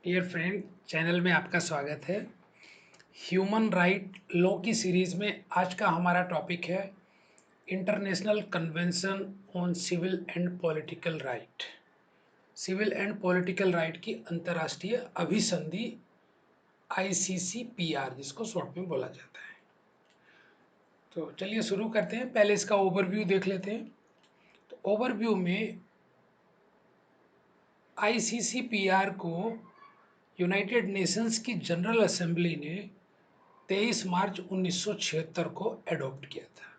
Dear friend, channel में आपका स्वागत है। ह्यूमन राइट लॉ की सीरीज़ में आज का हमारा टॉपिक है international convention on civil and political right. Civil and political right की अंतर्राष्ट्रीय अभिसंधि ICCPR, जिसको शॉर्ट में बोला जाता है। तो चलिए शुरू करते हैं। पहले इसका ओवरव्यू देख लेते हैं। तो ओवरव्यू में ICCPR को यूनाइटेड नेशंस की जनरल असेंबली ने 23 मार्च 1976 को एडॉप्ट किया था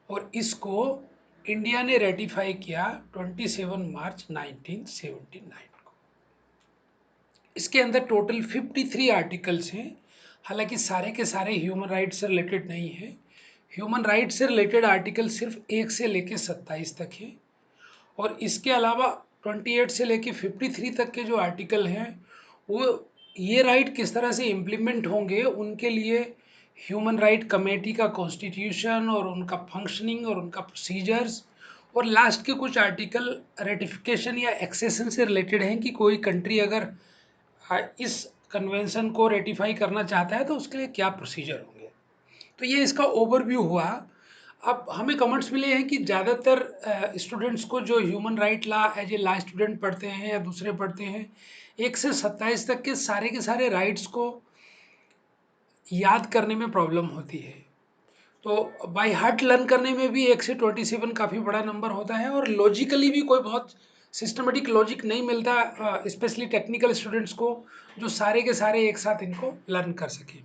और इसको इंडिया ने रेटिफाई किया 27 मार्च 1979 को। इसके अंदर टोटल 53 आर्टिकल्स हैं। हालांकि सारे के सारे ह्यूमन राइट से रिलेटेड नहीं है। ह्यूमन राइट से रिलेटेड आर्टिकल सिर्फ 1 से लेकर 27 तक है और इसके अलावा 28 से लेकर 53 तक के जो आर्टिकल हैं वो ये राइट किस तरह से इम्प्लीमेंट होंगे उनके लिए ह्यूमन राइट कमेटी का कॉन्स्टिट्यूशन और उनका फंक्शनिंग और उनका प्रोसीजर्स और लास्ट के कुछ आर्टिकल रेटिफिकेशन या एक्सेशन से रिलेटेड हैं कि कोई कंट्री अगर इस कन्वेंशन को रेटिफाई करना चाहता है तो उसके लिए क्या प्रोसीजर होंगे। तो ये इसका ओवरव्यू हुआ। अब हमें कमेंट्स मिले हैं कि ज़्यादातर स्टूडेंट्स को जो human right law as a law student पढ़ते हैं या दूसरे पढ़ते हैं 1 से 27 तक के सारे राइट्स को याद करने में प्रॉब्लम होती है। तो बाय हार्ट लर्न करने में भी 1 से 27 काफ़ी बड़ा नंबर होता है और लॉजिकली भी कोई बहुत सिस्टमेटिक लॉजिक नहीं मिलता, स्पेशली टेक्निकल स्टूडेंट्स को, जो सारे के सारे एक साथ इनको लर्न कर सकें।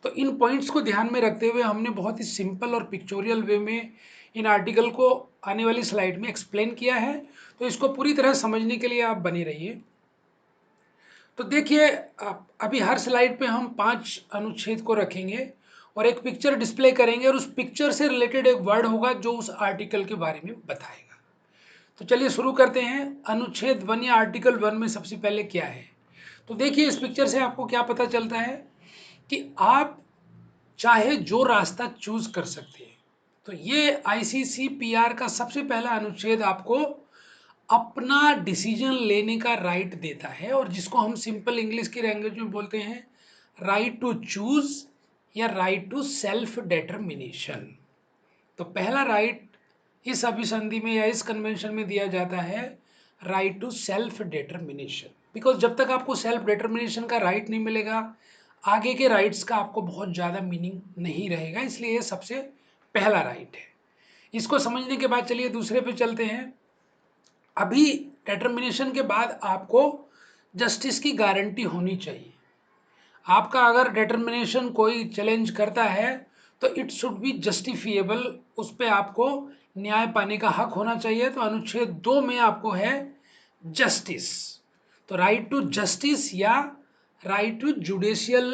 तो इन पॉइंट्स को ध्यान में रखते हुए हमने बहुत ही सिंपल और पिक्चोरियल वे में इन आर्टिकल को आने वाली स्लाइड में एक्सप्लेन किया है। तो इसको पूरी तरह समझने के लिए आप बने रहिए। तो देखिए, अभी हर स्लाइड पे हम 5 अनुच्छेद को रखेंगे और एक पिक्चर डिस्प्ले करेंगे और उस पिक्चर से रिलेटेड एक वर्ड होगा जो उस आर्टिकल के बारे में बताएगा। तो चलिए शुरू करते हैं। अनुच्छेद 1 या आर्टिकल 1 में सबसे पहले क्या है। तो देखिए, इस पिक्चर से आपको क्या पता चलता है कि आप चाहे जो रास्ता चूज कर सकते हैं। तो ये ICCPR का सबसे पहला अनुच्छेद आपको अपना डिसीजन लेने का राइट देता है और जिसको हम सिंपल इंग्लिश की लैंग्वेज में बोलते हैं राइट टू चूज या राइट टू सेल्फ डिटरमिनेशन। तो पहला राइट इस अभिसंधि में या इस कन्वेंशन में दिया जाता है right to self determination. Because जब तक आपको सेल्फ डिटरमिनेशन का राइट नहीं मिलेगा आगे के राइट्स का आपको बहुत ज़्यादा मीनिंग नहीं रहेगा, इसलिए ये सबसे पहला राइट है। इसको समझने के बाद चलिए दूसरे पे चलते हैं। अभी डिटरमिनेशन के बाद आपको जस्टिस की गारंटी होनी चाहिए। आपका अगर डिटरमिनेशन कोई चैलेंज करता है तो इट शुड बी जस्टिफिएबल, उस पर आपको न्याय पाने का हक होना चाहिए। तो अनुच्छेद 2 में आपको है जस्टिस। तो राइट टू जस्टिस या राइट टू जुडिशियल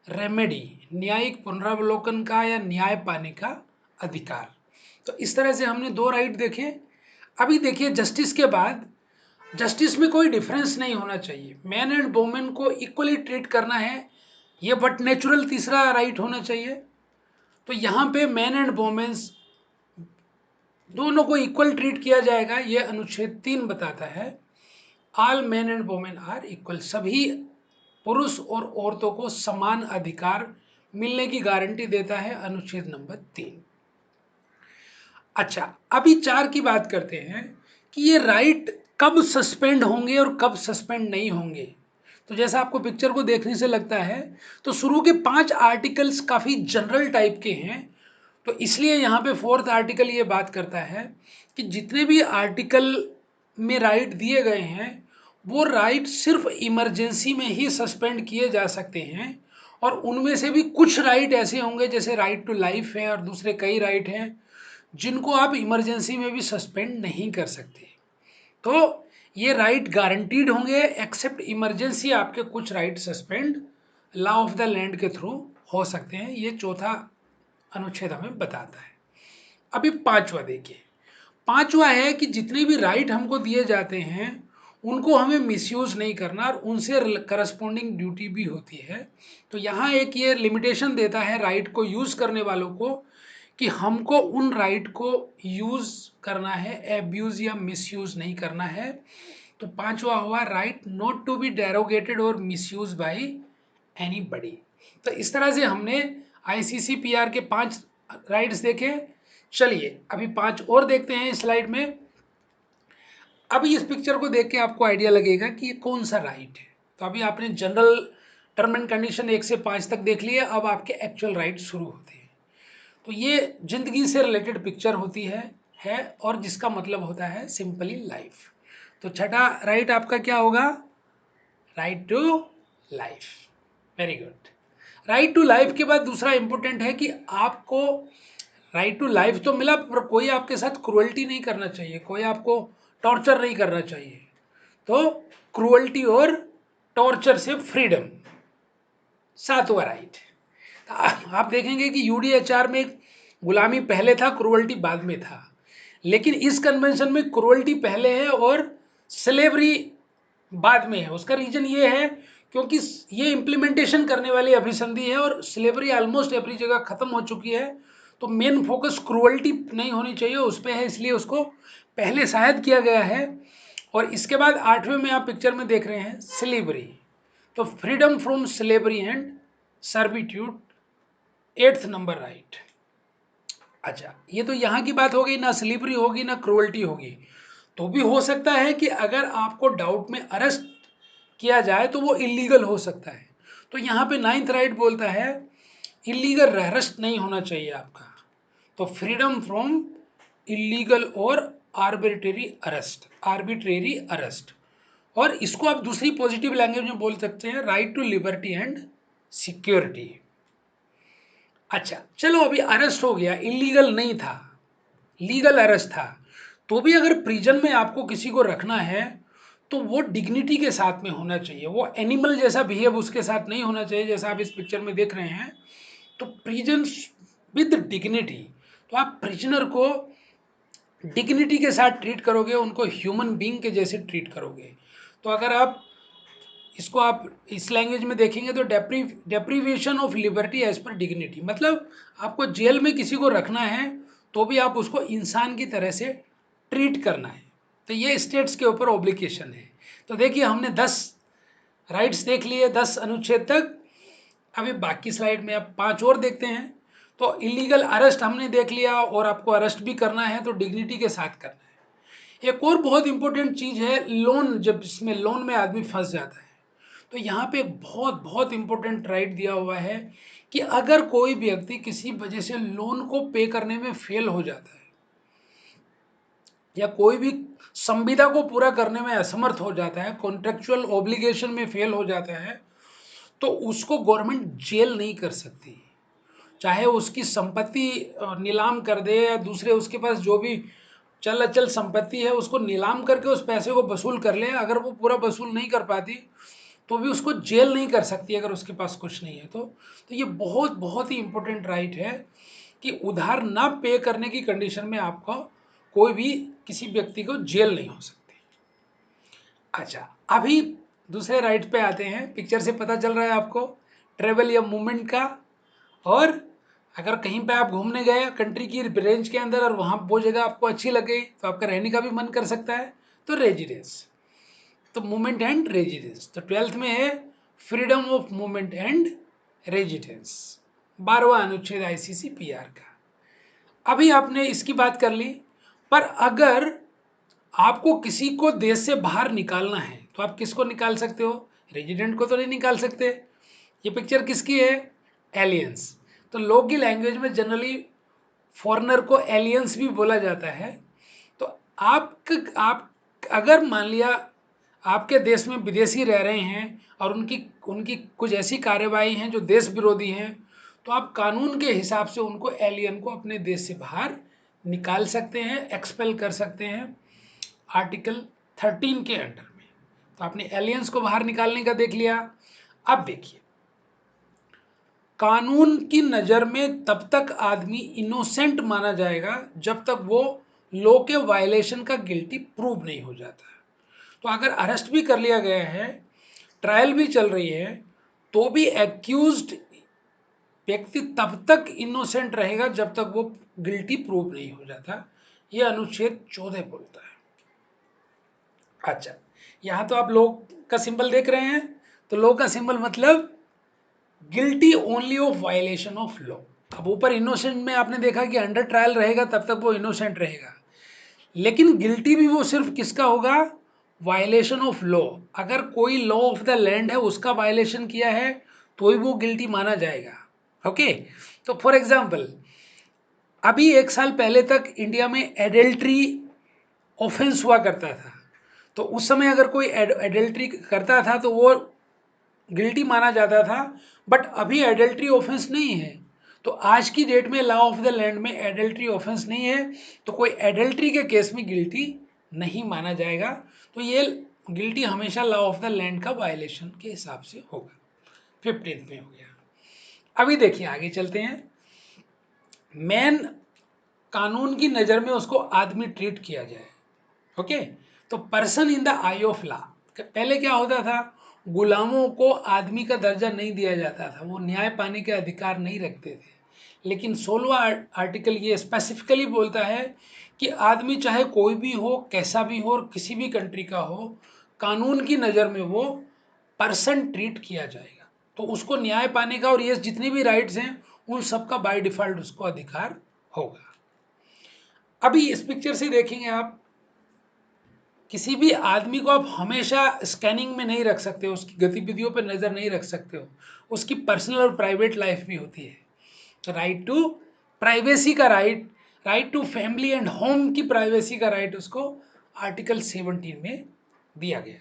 रेमेडी, न्यायिक पुनरावलोकन का या न्याय पाने का अधिकार। तो इस तरह से हमने 2 राइट देखे। अभी देखिए, जस्टिस के बाद जस्टिस में कोई डिफरेंस नहीं होना चाहिए, मैन एंड वुमेन को इक्वली ट्रीट करना है, ये बट नेचुरल तीसरा राइट होना चाहिए। तो यहाँ पे मैन एंड वुमेन्स दोनों को इक्वल ट्रीट किया जाएगा, ये अनुच्छेद 3 बताता है। All man and women are equal, सभी पुरुष और औरतों को समान अधिकार मिलने की गारंटी देता है अनुच्छेद नंबर 3। अच्छा, अभी 4 की बात करते हैं कि ये राइट कब सस्पेंड होंगे और कब सस्पेंड नहीं होंगे। तो जैसा आपको पिक्चर को देखने से लगता है तो शुरू के 5 आर्टिकल्स काफ़ी जनरल टाइप के हैं। तो इसलिए यहाँ पे 4th आर्टिकल ये बात करता है कि जितने भी आर्टिकल में राइट दिए गए हैं वो राइट सिर्फ इमरजेंसी में ही सस्पेंड किए जा सकते हैं और उनमें से भी कुछ राइट ऐसे होंगे जैसे राइट टू लाइफ है और दूसरे कई राइट हैं जिनको आप इमरजेंसी में भी सस्पेंड नहीं कर सकते। तो ये राइट गारंटीड होंगे, एक्सेप्ट इमरजेंसी आपके कुछ right suspend law of the land के थ्रू हो सकते हैं। ये चौथा अनुच्छेद हमें बताता है। अभी 5वां देखिए। 5वां है कि जितने भी राइट हमको दिए जाते हैं उनको हमें मिसयूज नहीं करना और उनसे करस्पॉन्डिंग ड्यूटी भी होती है। तो यहाँ एक ये लिमिटेशन देता है राइट को यूज करने वालों को कि हमको उन राइट को यूज करना है, एब्यूज या मिसयूज नहीं करना है। तो तो पांचवा हुआ right not to be derogated और मिसयूज बाय एनीबडी। तो इस तरह से हमने आईसीसीपीआर के 5 राइट्स देखे। चलिए अभी 5 और देखते हैं इस स्लाइड में। अभी इस पिक्चर को देख के आपको आइडिया लगेगा कि ये कौन सा राइट है। तो अभी आपने जनरल टर्म एंड कंडीशन 1 से 5 तक देख लिए, अब आपके एक्चुअल राइट शुरू होते हैं। तो ये जिंदगी से रिलेटेड पिक्चर होती है और जिसका मतलब होता है सिंपली लाइफ। तो छठा राइट आपका क्या होगा? Right to life. Very good. Right to life के बाद दूसरा इंपॉर्टेंट है कि आपको राइट टू लाइफ तो मिला, पर कोई आपके साथ क्रुअल्टी नहीं करना चाहिए, कोई आपको टॉर्चर नहीं करना चाहिए। तो क्रुअल्टी और टॉर्चर से फ्रीडम, सातवां राइट। आप देखेंगे कि यूडीएचआर में गुलामी पहले था, क्रुअल्टी बाद में था, लेकिन इस कन्वेंशन में क्रुअल्टी पहले है और स्लेवरी बाद में है। उसका रीजन ये है क्योंकि ये इम्प्लीमेंटेशन करने वाली अभिसंधि है और स्लेवरी ऑलमोस्ट एवरी जगह खत्म हो चुकी है। तो मेन फोकस क्रुअल्टी नहीं होनी चाहिए उस पर है, इसलिए उसको पहले शायद किया गया है। और इसके बाद 8वें में आप पिक्चर में देख रहे हैं स्लेवरी। तो freedom from slavery and servitude, 8th number right. अच्छा, ये तो यहाँ की बात हो गई, ना स्लीपरी होगी ना क्रुअल्टी होगी। तो भी हो सकता है कि अगर आपको डाउट में अरेस्ट किया जाए तो वो इलीगल हो सकता है। तो यहाँ पे 9th राइट बोलता है इलीगल अरेस्ट नहीं होना चाहिए आपका। तो फ्रीडम फ्रॉम इलीगल और आर्बिट्रेरी अरेस्ट। और इसको आप दूसरी पॉजिटिव लैंग्वेज में बोल सकते हैं right to liberty and security. अच्छा चलो, अभी अरेस्ट हो गया, इलीगल नहीं था, लीगल अरेस्ट था। तो भी अगर प्रिजन में आपको किसी को रखना है तो वो डिग्निटी के साथ में होना चाहिए, वो एनिमल जैसा बिहेव उसके साथ नहीं होना चाहिए जैसा आप इस पिक्चर में देख रहे हैं। तो प्रिजन विद डिग्निटी, तो आप प्रिजनर को डिग्निटी के साथ ट्रीट करोगे, उनको ह्यूमन बीइंग के जैसे ट्रीट करोगे। तो अगर आप इसको आप इस लैंग्वेज में देखेंगे तो deprivation of liberty as per dignity, मतलब आपको जेल में किसी को रखना है तो भी आप उसको इंसान की तरह से ट्रीट करना है। तो ये स्टेट्स के ऊपर ऑब्लिगेशन है। तो देखिए हमने 10 राइट्स देख लिए, 10 अनुच्छेद तक। अभी बाकी स्लाइड में आप 5 और देखते हैं। तो इलीगल अरेस्ट हमने देख लिया, और आपको अरेस्ट भी करना है तो डिग्निटी के साथ करना है। एक और बहुत इंपॉर्टेंट चीज है लोन, जब इसमें लोन में आदमी फंस जाता है तो यहाँ पे एक बहुत बहुत इंपॉर्टेंट राइट दिया हुआ है कि अगर कोई व्यक्ति किसी वजह से लोन को पे करने में फेल हो जाता है या कोई भी संविदा को पूरा करने में असमर्थ हो जाता है, कॉन्ट्रेक्चुअल ऑब्लिगेशन में फेल हो जाता है, तो उसको गवर्नमेंट जेल नहीं कर सकती। चाहे उसकी संपत्ति नीलाम कर दे या दूसरे उसके पास जो भी चल अचल संपत्ति है उसको नीलाम करके उस पैसे को वसूल कर ले, अगर वो पूरा वसूल नहीं कर पाती तो भी उसको जेल नहीं कर सकती अगर उसके पास कुछ नहीं है तो ये बहुत बहुत ही इंपॉर्टेंट राइट है कि उधार ना पे करने की कंडीशन में आपको कोई भी किसी व्यक्ति को जेल नहीं हो सकती। अच्छा, अभी दूसरे राइट पे आते हैं। पिक्चर से पता चल रहा है आपको ट्रेवल या मूवमेंट का। और अगर कहीं पे आप घूमने गए कंट्री की रेंज के अंदर और वहाँ वो जगह आपको अच्छी लग गई तो आपका रहने का भी मन कर सकता है, तो रेजिडेंस। तो मूवमेंट एंड रेजिडेंस, तो 12th में है freedom of movement and residence, 12वां अनुच्छेद आईसीसीपीआर का। अभी आपने इसकी बात कर ली, पर अगर आपको किसी को देश से बाहर निकालना है तो आप किसको निकाल सकते हो? रेजिडेंट को तो नहीं निकाल सकते। ये पिक्चर किसकी है? एलियंस। तो लोग की लैंग्वेज में जनरली फॉरेनर को एलियंस भी बोला जाता है। तो आप अगर मान लिया आपके देश में विदेशी रह रहे हैं और उनकी उनकी कुछ ऐसी कार्यवाही हैं जो देश विरोधी हैं, तो आप कानून के हिसाब से उनको एलियन को अपने देश से बाहर निकाल सकते हैं, एक्सपेल कर सकते हैं आर्टिकल 13 के अंडर में। तो आपने एलियंस को बाहर निकालने का देख लिया। अब देखिए, कानून की नज़र में तब तक आदमी इनोसेंट माना जाएगा जब तक वो लॉ के वायलेशन का गिल्टी प्रूव नहीं हो जाता। तो अगर अरेस्ट भी कर लिया गया है, ट्रायल भी चल रही है, तो भी एक्यूज्ड व्यक्ति तब तक इनोसेंट रहेगा जब तक वो गिल्टी प्रूव नहीं हो जाता। ये अनुच्छेद 14 बोलता है। अच्छा, यहाँ तो आप लॉ का सिंबल देख रहे हैं, तो लॉ का सिंबल मतलब guilty only of violation of law. अब ऊपर इनोसेंट में आपने देखा कि अंडर ट्रायल रहेगा तब तक वो इनोसेंट रहेगा, लेकिन गिल्टी भी वो सिर्फ किसका होगा, वायलेशन ऑफ लॉ। अगर कोई लॉ ऑफ द लैंड है उसका वायलेशन किया है तो ही वो गिल्टी माना जाएगा। ओके, तो फॉर एग्जाम्पल अभी 1 साल पहले तक इंडिया में एडल्ट्री ऑफेंस हुआ करता था, तो उस समय अगर कोई एडल्ट्री करता था तो वो गिल्टी माना जाता था। बट अभी एडल्ट्री ऑफेंस नहीं है, तो आज की डेट में लॉ ऑफ द लैंड में एडल्ट्री ऑफेंस नहीं है, तो कोई एडल्ट्री के केस में गिल्टी नहीं माना जाएगा। तो ये गिल्टी हमेशा लॉ ऑफ द लैंड का वायलेशन के हिसाब से होगा। 15th में हो गया। अभी देखिए आगे चलते हैं। मैन कानून की नज़र में उसको आदमी ट्रीट किया जाए। ओके, तो person in the I of law, पहले क्या होता था, गुलामों को आदमी का दर्जा नहीं दिया जाता था, वो न्याय पाने के अधिकार नहीं रखते थे। लेकिन 16वां आर्टिकल ये स्पेसिफिकली बोलता है कि आदमी चाहे कोई भी हो, कैसा भी हो और किसी भी कंट्री का हो, कानून की नज़र में वो पर्सन ट्रीट किया जाएगा। तो उसको न्याय पाने का और ये जितने भी राइट्स हैं उन सबका बाय डिफॉल्ट उसको अधिकार होगा। अभी इस पिक्चर से देखेंगे आप, किसी भी आदमी को आप हमेशा स्कैनिंग में नहीं रख सकते हो, उसकी गतिविधियों पर नज़र नहीं रख सकते हो, उसकी पर्सनल और प्राइवेट लाइफ भी होती है। तो राइट टू प्राइवेसी का right, right to family and home की प्राइवेसी का राइट उसको आर्टिकल 17 में दिया गया।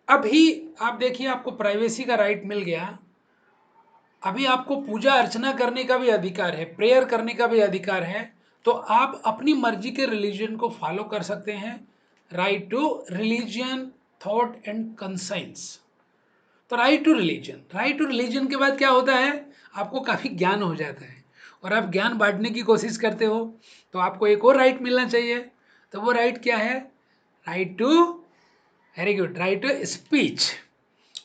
अभी आप देखिए आपको प्राइवेसी का राइट मिल गया, अभी आपको पूजा अर्चना करने का भी अधिकार है, प्रेयर करने का भी अधिकार है, तो आप अपनी मर्जी के रिलीजन को फॉलो कर सकते हैं। Right to religion, thought and conscience. तो right to religion, right to religion के बाद क्या होता है, आपको काफ़ी ज्ञान हो जाता है और आप ज्ञान बांटने की कोशिश करते हो, तो आपको एक और राइट मिलना चाहिए। तो वो राइट क्या है, right to, very good, right to speech.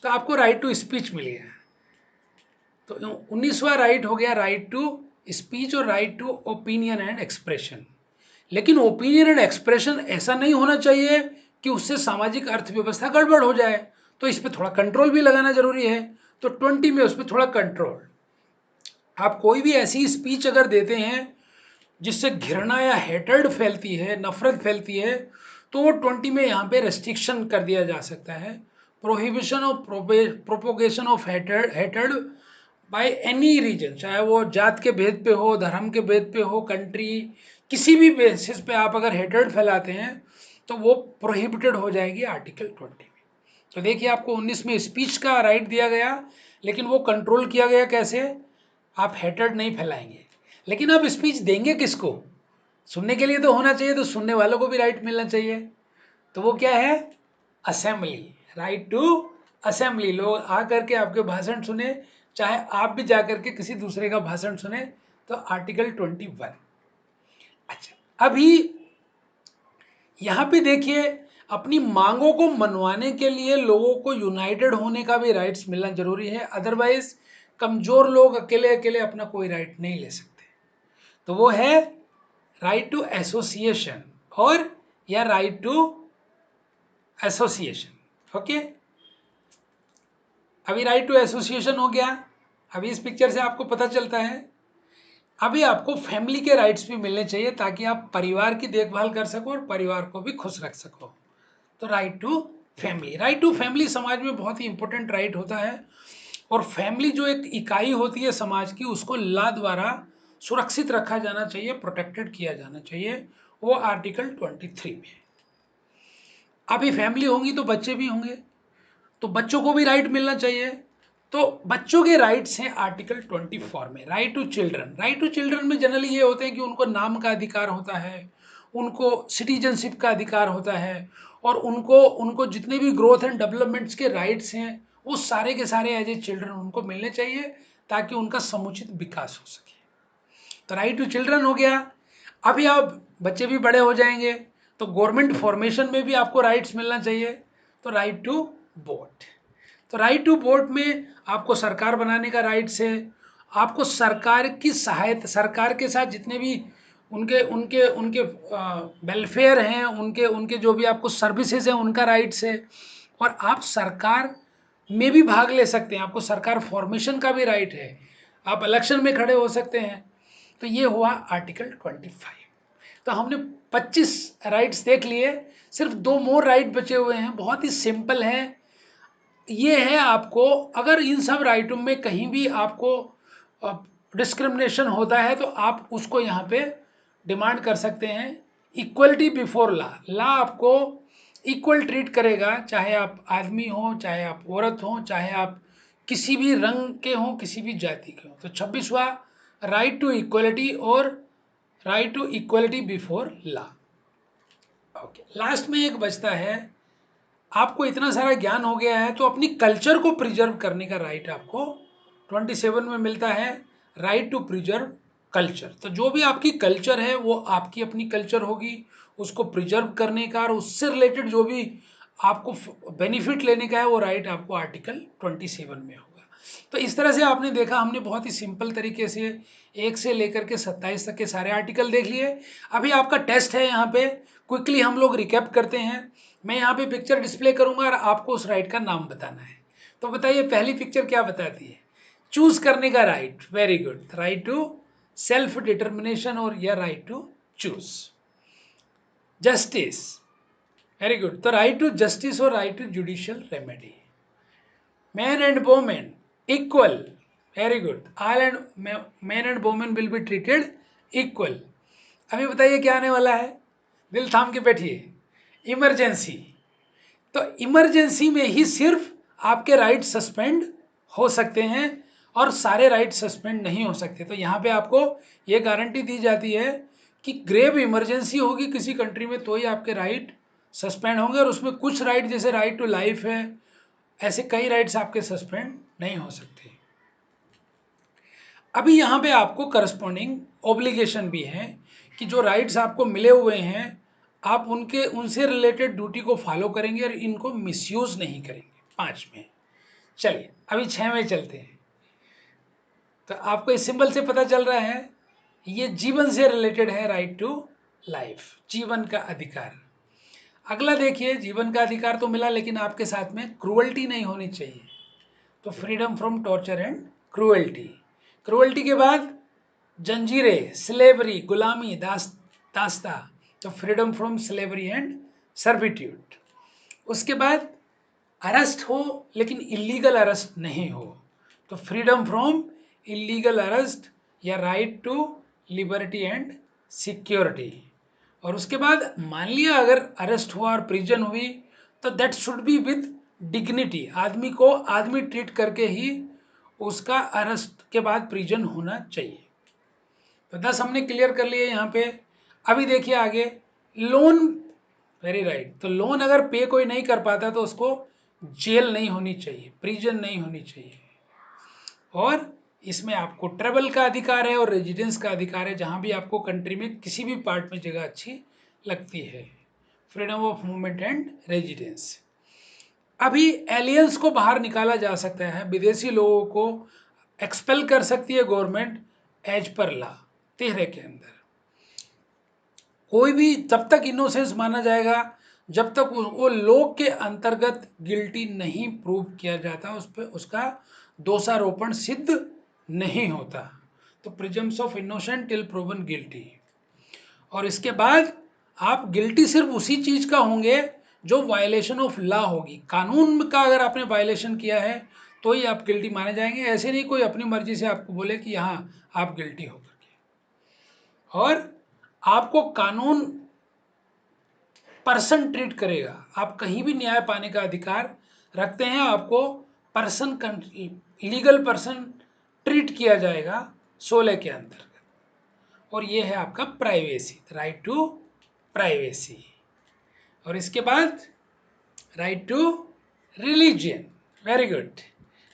तो आपको राइट टू स्पीच मिल गया। तो 19वां राइट हो गया राइट टू स्पीच और right to opinion and expression. लेकिन ओपिनियन एंड एक्सप्रेशन ऐसा नहीं होना चाहिए कि उससे सामाजिक अर्थव्यवस्था गड़बड़ हो जाए, तो इस पर थोड़ा कंट्रोल भी लगाना जरूरी है। तो 20 में उस पर थोड़ा कंट्रोल। आप कोई भी ऐसी स्पीच अगर देते हैं जिससे घृणा या हेटर्ड फैलती है, नफरत फैलती है, तो वो 20 में यहाँ पे रेस्ट्रिक्शन कर दिया जा सकता है। Prohibition of propagation of hatred by any reason, चाहे वो जात के भेद पे हो, धर्म के भेद पे हो, कंट्री, किसी भी बेसिस पे आप अगर हेटर्ड फैलाते हैं तो वो प्रोहिबिटेड हो जाएगी आर्टिकल 20 में। तो देखिए आपको 19 में स्पीच का राइट दिया गया, लेकिन वो कंट्रोल किया गया कैसे, आप हेटर्ड नहीं फैलाएंगे। लेकिन आप स्पीच देंगे किसको, सुनने के लिए तो होना चाहिए, तो सुनने वालों को भी राइट मिलना चाहिए। तो वो क्या है, असेंबली, राइट टू असेंबली, लोग आ करके आपके भाषण सुने, चाहे आप भी जा करके किसी दूसरे का भाषण सुने, तो आर्टिकल 21। अच्छा, अभी यहाँ पे देखिए, अपनी मांगों को मनवाने के लिए लोगों को यूनाइटेड होने का भी राइट्स मिलना जरूरी है, अदरवाइज कमजोर लोग अकेले अकेले अपना कोई राइट नहीं ले सकते। तो वो है राइट टू एसोसिएशन और या राइट टू एसोसिएशन। ओके, अभी राइट टू एसोसिएशन हो गया। अभी इस पिक्चर से आपको पता चलता है अभी आपको फैमिली के राइट्स भी मिलने चाहिए ताकि आप परिवार की देखभाल कर सको और परिवार को भी खुश रख सको। तो right to family, right to family समाज में बहुत ही इंपॉर्टेंट राइट होता है। और फैमिली जो एक इकाई होती है समाज की, उसको लॉ द्वारा सुरक्षित रखा जाना चाहिए, प्रोटेक्टेड किया जाना चाहिए, वो आर्टिकल 23 में। अभी फैमिली होंगी तो बच्चे भी होंगे, तो बच्चों को भी राइट मिलना चाहिए। तो बच्चों के राइट्स हैं आर्टिकल 24 में। Right to children, right to children में जनरली ये होते हैं कि उनको नाम का अधिकार होता है, उनको सिटीजनशिप का अधिकार होता है, और उनको उनको जितने भी ग्रोथ एंड डेवलपमेंट्स के राइट्स हैं वो सारे के सारे एज ए चिल्ड्रन उनको मिलने चाहिए ताकि उनका समुचित विकास हो सके। तो राइट टू चिल्ड्रन हो गया। अभी आप बच्चे भी बड़े हो जाएंगे तो गवर्नमेंट फॉर्मेशन में भी आपको राइट्स मिलना चाहिए। तो राइट टू वोट, तो राइट टू वोट में आपको सरकार बनाने का राइट्स है, आपको सरकार की सहायता, सरकार के साथ जितने भी उनके उनके उनके वेलफेयर हैं, उनके उनके जो भी आपको सर्विसेज हैं उनका राइट्स है। और आप सरकार में भी भाग ले सकते हैं, आपको सरकार फॉर्मेशन का भी राइट है, आप इलेक्शन में खड़े हो सकते हैं। तो ये हुआ आर्टिकल 25। तो हमने 25 राइट्स देख लिए, सिर्फ 2 मोर राइट बचे हुए हैं, बहुत ही सिंपल है। ये है, आपको अगर इन सब राइटों में कहीं भी आपको डिस्क्रिमिनेशन होता है तो आप उसको यहाँ पे डिमांड कर सकते हैं। इक्वलिटी बिफोर लॉ, लॉ आपको इक्वल ट्रीट करेगा, चाहे आप आदमी हो, चाहे आप औरत हो, चाहे आप किसी भी रंग के हों, किसी भी जाति के हों। तो 26वां राइट टू इक्वलिटी और right to equality before law. Okay, last में एक बचता है, आपको इतना सारा ज्ञान हो गया है तो अपनी कल्चर को प्रिजर्व करने का राइट आपको 27 में मिलता है, राइट टू प्रिजर्व कल्चर। तो जो भी आपकी कल्चर है वो आपकी अपनी कल्चर होगी, उसको प्रिजर्व करने का और उससे रिलेटेड जो भी आपको बेनिफिट लेने का है वो राइट आपको आर्टिकल 27 में होगा। तो इस तरह से आपने देखा, हमने बहुत ही सिंपल तरीके से 1 से लेकर के 27 तक के सारे आर्टिकल देख लिए। अभी आपका टेस्ट है, यहाँ पे क्विकली हम लोग रिकैप करते हैं। मैं यहाँ पे पिक्चर डिस्प्ले करूंगा और आपको उस राइट का नाम बताना है। तो बताइए पहली पिक्चर क्या बताती है? चूज करने का right, very good, right to self determination और या right to choose. Justice, very good, तो राइट टू जस्टिस और right to judicial remedy. Man and women equal, very good, all and man and women will be treated equal. अभी बताइए क्या आने वाला है, दिल थाम के बैठिए। इमरजेंसी, तो इमरजेंसी में ही सिर्फ आपके राइट सस्पेंड हो सकते हैं और सारे राइट सस्पेंड नहीं हो सकते। तो यहाँ पे आपको ये गारंटी दी जाती है कि ग्रेव इमरजेंसी होगी किसी कंट्री में तो ही आपके राइट सस्पेंड होंगे, और उसमें कुछ राइट जैसे राइट टू लाइफ है, ऐसे कई राइट्स आपके सस्पेंड नहीं हो सकते। अभी यहाँ पे आपको करस्पॉन्डिंग ऑब्लिगेशन भी है कि जो राइट्स आपको मिले हुए हैं आप उनके उनसे रिलेटेड ड्यूटी को फॉलो करेंगे और इनको मिसयूज नहीं करेंगे। 5 में, चलिए अभी 6 में चलते हैं। तो आपको इस सिंबल से पता चल रहा है ये जीवन से रिलेटेड है, राइट टू लाइफ, जीवन का अधिकार। अगला देखिए, जीवन का अधिकार तो मिला लेकिन आपके साथ में क्रूअल्टी नहीं होनी चाहिए, तो freedom from torture and cruelty. Cruelty के बाद जंजीरें, स्लेवरी, गुलामी, दास्ता, तो freedom from slavery and servitude. उसके बाद अरेस्ट हो लेकिन इलीगल अरेस्ट नहीं हो, तो फ्रीडम फ्रॉम इलीगल अरेस्ट या right to liberty and security. और उसके बाद मान लिया अगर अरेस्ट हुआ और प्रिजन हुई तो that should be with dignity, आदमी को आदमी ट्रीट करके ही उसका अरेस्ट के बाद प्रिजन होना चाहिए। तो 10 हमने क्लियर कर लिए यहाँ पे। अभी देखिए आगे, लोन, वेरी राइट, तो लोन अगर पे कोई नहीं कर पाता तो उसको जेल नहीं होनी चाहिए, प्रिजन नहीं होनी चाहिए। और इसमें आपको ट्रेवल का अधिकार है और रेजिडेंस का अधिकार है, जहाँ भी आपको कंट्री में किसी भी पार्ट में जगह अच्छी लगती है, freedom of movement and residence. अभी एलियंस को बाहर निकाला जा सकता है, विदेशी लोगों को एक्सपेल कर सकती है गवर्नमेंट एज पर लॉ 13 के अंदर। कोई भी जब तक इनोसेंस माना जाएगा जब तक वो लोग के अंतर्गत गिल्टी नहीं प्रूव किया जाता, उस पर उसका दोषारोपण सिद्ध नहीं होता। तो prisms of innocent till proven guilty. और इसके बाद आप गिल्टी सिर्फ उसी चीज का होंगे जो वायलेशन ऑफ लॉ होगी, कानून का अगर आपने वायलेशन किया है तो ही आप गिल्टी माने जाएंगे। ऐसे नहीं कोई अपनी मर्जी से आपको बोले कि हाँ आप गिल्टी हो करके। और आपको कानून पर्सन ट्रीट करेगा, आप कहीं भी न्याय पाने का अधिकार रखते हैं, आपको पर्सन लीगल पर्सन ट्रीट किया जाएगा 16 के अंतर्गत। और ये है आपका प्राइवेसी, राइट टू प्राइवेसी। और इसके बाद right to religion, very good.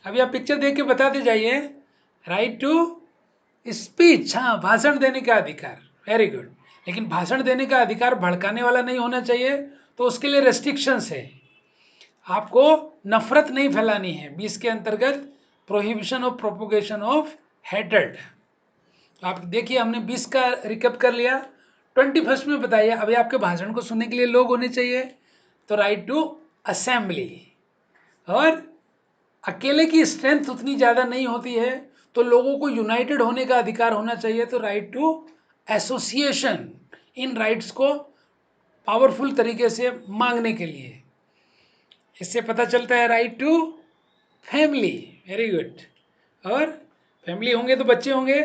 अभी आप पिक्चर देख के बताते जाइए, राइट टू स्पीच, हाँ भाषण देने का अधिकार, वेरी गुड। लेकिन भाषण देने का अधिकार भड़काने वाला नहीं होना चाहिए, तो उसके लिए रेस्ट्रिक्शंस है, आपको नफरत नहीं फैलानी है। 20 के अंतर्गत prohibition of propagation of hatred, तो आप देखिए हमने 20 का रिकैप कर लिया। 21 में बताइए, अभी आपके भाषण को सुनने के लिए लोग होने चाहिए, तो राइट टू असेंबली। और अकेले की स्ट्रेंथ उतनी ज़्यादा नहीं होती है, तो लोगों को यूनाइटेड होने का अधिकार होना चाहिए, तो राइट टू एसोसिएशन। इन राइट्स को पावरफुल तरीके से मांगने के लिए, इससे पता चलता है right to family. Very good. और फैमिली होंगे तो बच्चे होंगे,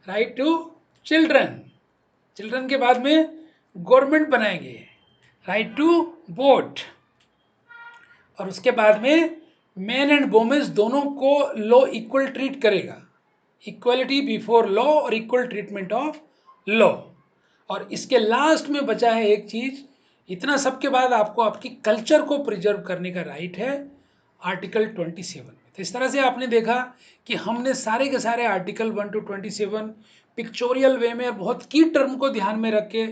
राइट टू चिल्ड्रन। चिल्ड्रन के बाद में गवर्नमेंट बनाएंगे, राइट टू वोट। और उसके बाद में मैन एंड वोमेन्स दोनों को लॉ इक्वल ट्रीट करेगा, इक्वलिटी बिफोर लॉ और इक्वल ट्रीटमेंट ऑफ लॉ। और इसके लास्ट में बचा है एक चीज, इतना सबके बाद आपको आपकी कल्चर को प्रिजर्व करने का राइट है, आर्टिकल 27 में। तो इस तरह से आपने देखा कि हमने सारे के सारे आर्टिकल 1 to 27 पिक्चोरियल वे में बहुत की टर्म को ध्यान में रख के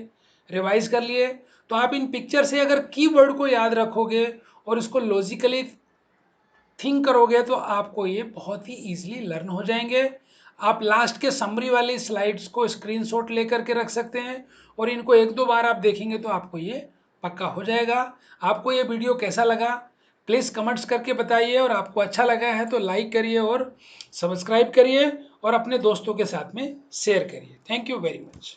रिवाइज कर लिए। तो आप इन पिक्चर से अगर कीवर्ड को याद रखोगे और इसको लॉजिकली थिंक करोगे तो आपको ये बहुत ही ईजिली लर्न हो जाएंगे। आप लास्ट के समरी वाली स्लाइड्स को स्क्रीनशॉट लेकर के रख सकते हैं और इनको एक दो बार आप देखेंगे तो आपको ये पक्का हो जाएगा। आपको ये वीडियो कैसा लगा प्लीज़ कमेंट्स करके बताइए, और आपको अच्छा लगा है तो लाइक करिए और सब्सक्राइब करिए और अपने दोस्तों के साथ में शेयर करिए। Thank you very much.